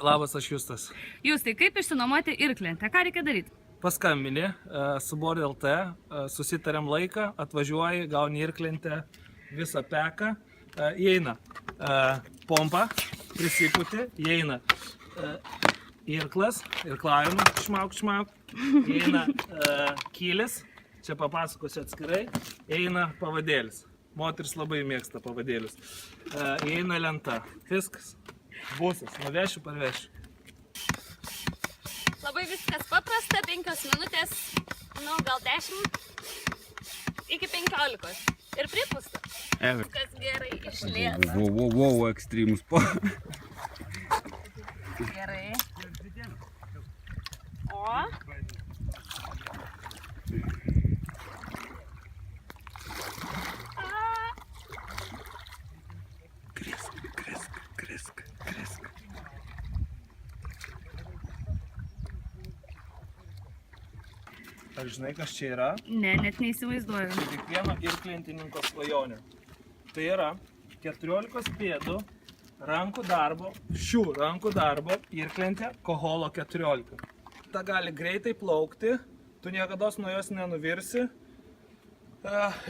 Labas, aš Justas. Justai, kaip išsinuomoti irklentę? Ką reikia daryti? Paskambini su Bord.lt, susitariam laiką, atvažiuoji, gauni irklentę, visą peką, įeina pompa, prisiputi, įeina irklas, irklavimą, šmauk, įeina kylis, čia papasakosiu atskirai, įeina pavadėlis. Moteris labai mėgsta pavadėlius. Įeina lenta, viskas, busas, nuvešiu, parvešiu. Labai viskas paprasta, 5 minutės, gal 10, iki 15 ir pripusta. Viskas gerai išlieta. Wow, ekstremus po. Gerai. O. Krisk. Ar žinai, kas čia yra? Ne, net neįsivaizduoju. Kiekvieno irklentininko svajonė. Tai yra 14 pėdų rankų darbo, šių rankų darbo irklentė Koholo 14. Ta gali greitai plaukti, tu niekados nuo jos nenuvirsi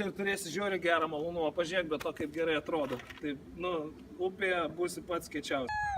ir turėsi žiauriai gerą malonumą. Pažiūrėk, bet to kaip gerai atrodo. Tai, upėje būsi pats kiečiausias.